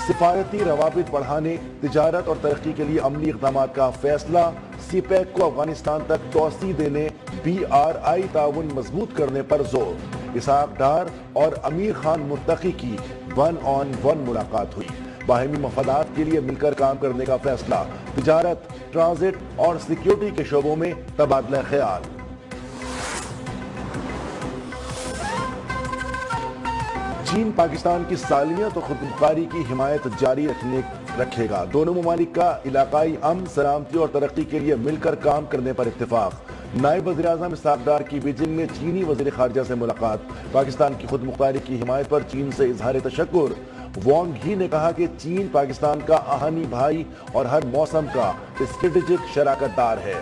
سفارتی روابط بڑھانے، تجارت اور ترقی کے لیے عملی اقدامات کا فیصلہ، سی پیک کو افغانستان تک توسیع دینے، BRI تعاون مضبوط کرنے پر زور۔ اسحاق ڈار اور امیر خان متقی کی 1-on-1 ملاقات ہوئی۔ باہمی مفادات کے لیے مل کر کام کرنے کا فیصلہ، تجارت، ٹرانزٹ اور سیکیورٹی کے شعبوں میں تبادلہ خیال۔ چین پاکستان کی سالمیت اور خود مختاری کی حمایت جاری رکھے گا۔ دونوں ممالک کا علاقائی امن، سلامتی اور ترقی کے لیے مل کر کام کرنے پر اتفاق۔ نائب وزیر اعظم اسحاق ڈار کی بیجنگ میں چینی وزیر خارجہ سے ملاقات۔ پاکستان کی خود مختاری کی حمایت پر چین سے اظہار تشکر۔ وانگ ہی نے کہا کہ چین پاکستان کا آہنی بھائی اور ہر موسم کا اسٹریٹجک شراکت دار ہے۔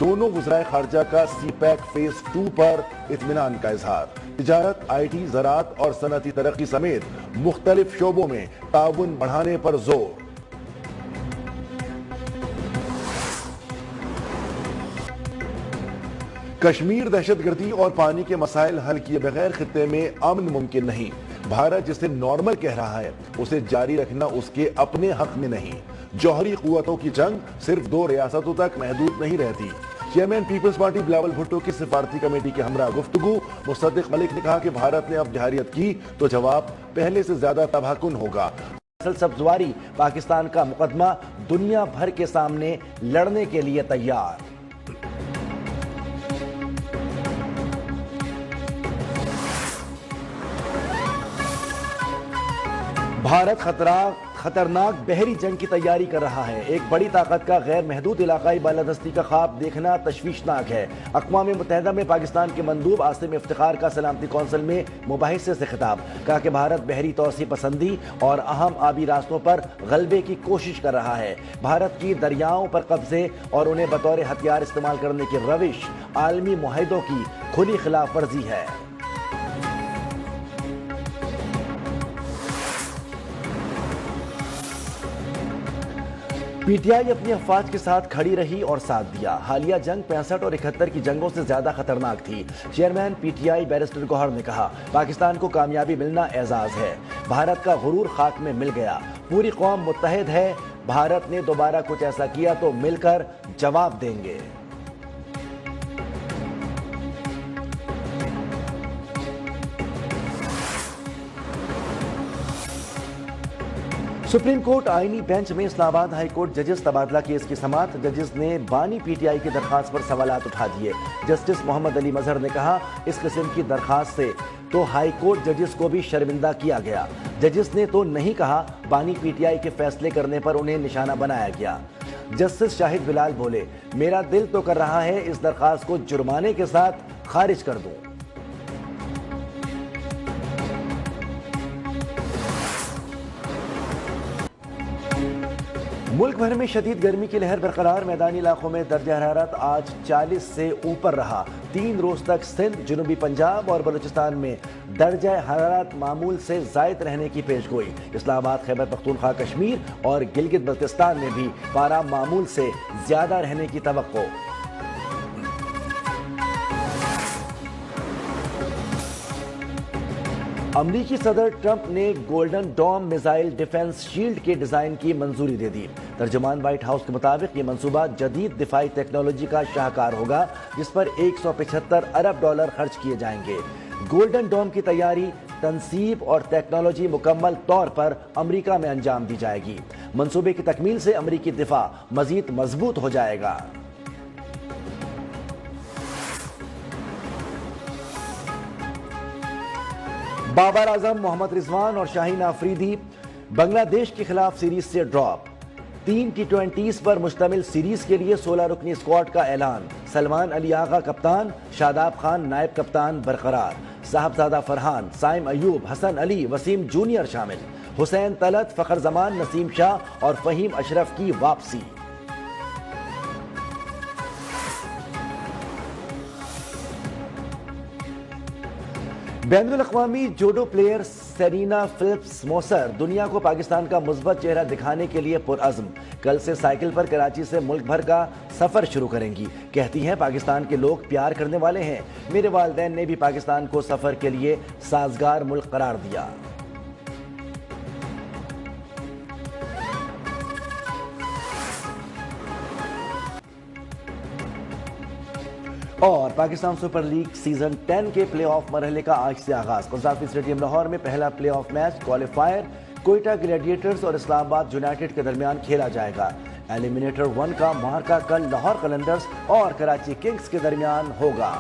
دونوں وزرائے خارجہ کا سی پیک فیز 2 پر اطمینان کا اظہار۔ تجارت، IT، زراعت اور صنعتی ترقی سمیت مختلف شعبوں میں تعاون بڑھانے پر زور۔ کشمیر دہشت گردی اور پانی کے مسائل حل کیے بغیر خطے میں امن ممکن نہیں۔ بھارت جسے نارمل کہہ رہا ہے، اسے جاری رکھنا اس کے اپنے حق میں نہیں۔ جوہری قوتوں کی جنگ صرف 2 ریاستوں تک محدود نہیں رہتی۔ Chairman peoples party Bilawal Bhutto کی سفارتی کمیٹی کے ہمراہ گفتگو۔ مصدق ملک نے کہا کہ بھارت نے اب جارحیت کی تو جواب پہلے سے زیادہ تباہ کن ہوگا۔ سبزواری پاکستان کا مقدمہ دنیا بھر کے سامنے لڑنے کے لیے تیار۔ بھارت خطرناک بحری جنگ کی تیاری کر رہا ہے۔ ایک بڑی طاقت کا غیر محدود علاقائی بالادستی کا خواب دیکھنا تشویشناک ہے۔ اقوام متحدہ میں پاکستان کے مندوب عاصم افتخار کا سلامتی کونسل میں مباحثے سے خطاب۔ کہا کہ بھارت بحری توسیع پسندی اور اہم آبی راستوں پر غلبے کی کوشش کر رہا ہے۔ بھارت کی دریاؤں پر قبضے اور انہیں بطور ہتھیار استعمال کرنے کی روش عالمی معاہدوں کی کھلی خلاف ورزی ہے۔ PTI اپنی افواج کے ساتھ کھڑی رہی اور ساتھ دیا۔ حالیہ جنگ 65 اور 71 کی جنگوں سے زیادہ خطرناک تھی۔ چیئرمین PTI بیرسٹر گوہر نے کہا، پاکستان کو کامیابی ملنا اعزاز ہے۔ بھارت کا غرور خاک میں مل گیا۔ پوری قوم متحد ہے۔ بھارت نے دوبارہ کچھ ایسا کیا تو مل کر جواب دیں گے۔ سپریم کورٹ آئینی بینچ میں اسلام آباد ہائی کورٹ ججز تبادلہ کیس کی سماعت۔ ججز نے بانی PTI کی درخواست پر سوالات اٹھا دیے۔ جسٹس محمد علی مظہر نے کہا، اس قسم کی درخواست سے تو ہائی کورٹ ججز کو بھی شرمندہ کیا گیا۔ ججز نے تو نہیں کہا بانی PTI کے فیصلے کرنے پر انہیں نشانہ بنایا گیا۔ جسٹس شاہد بلال بولے، میرا دل تو کر رہا ہے اس درخواست کو جرمانے کے ساتھ خارج کر دوں۔ ملک بھر میں شدید گرمی کی لہر برقرار۔ میدانی علاقوں میں درجہ حرارت آج 40 سے اوپر رہا۔ 3 روز تک سندھ، جنوبی پنجاب اور بلوچستان میں درجہ حرارت معمول سے زائد رہنے کی پیش گوئی۔ اسلام آباد، خیبر پختونخوا، کشمیر اور گلگت بلتستان میں بھی پارہ معمول سے زیادہ رہنے کی توقع۔ امریکی صدر ٹرمپ نے گولڈن ڈوم میزائل ڈیفنس شیلڈ کے ڈیزائن کی منظوری دے دی۔ ترجمان وائٹ ہاؤس کے مطابق یہ منصوبہ جدید دفاعی ٹیکنالوجی کا شاہکار ہوگا، جس پر $175 ارب خرچ کیے جائیں گے۔ گولڈن ڈوم کی تیاری، تنصیب اور ٹیکنالوجی مکمل طور پر امریکہ میں انجام دی جائے گی۔ منصوبے کی تکمیل سے امریکی دفاع مزید مضبوط ہو جائے گا۔ بابر اعظم، محمد رضوان اور شاہین آفریدی بنگلہ دیش کے خلاف سیریز سے ڈراپ۔ 3 T20s پر مشتمل سیریز کے لیے 16 رکنی اسکواڈ کا اعلان۔ سلمان علی آغا کپتان، شاداب خان نائب کپتان برقرار۔ صاحبزادہ فرحان، سائم ایوب، حسن علی، وسیم جونیئر شامل۔ حسین طلعت، فخر زمان، نسیم شاہ اور فہیم اشرف کی واپسی۔ بین الاقوامی جوڈو پلیئر سیرینا فلپس موسر دنیا کو پاکستان کا مثبت چہرہ دکھانے کے لیے پرعزم۔ کل سے سائیکل پر کراچی سے ملک بھر کا سفر شروع کریں گی۔ کہتی ہیں، پاکستان کے لوگ پیار کرنے والے ہیں۔ میرے والدین نے بھی پاکستان کو سفر کے لیے سازگار ملک قرار دیا۔ اور پاکستان سپر لیگ سیزن 10 کے پلے آف مرحلے کا آج سے آغاز۔ قذافی اسٹیڈیم لاہور میں پہلا play off match qualifier Quetta Gladiators اور اسلام آباد یونائیٹڈ کے درمیان کھیلا جائے گا۔ ایلیمینیٹر 1 کا معرکہ کل لاہور قلندرز اور کراچی کنگز کے درمیان ہوگا۔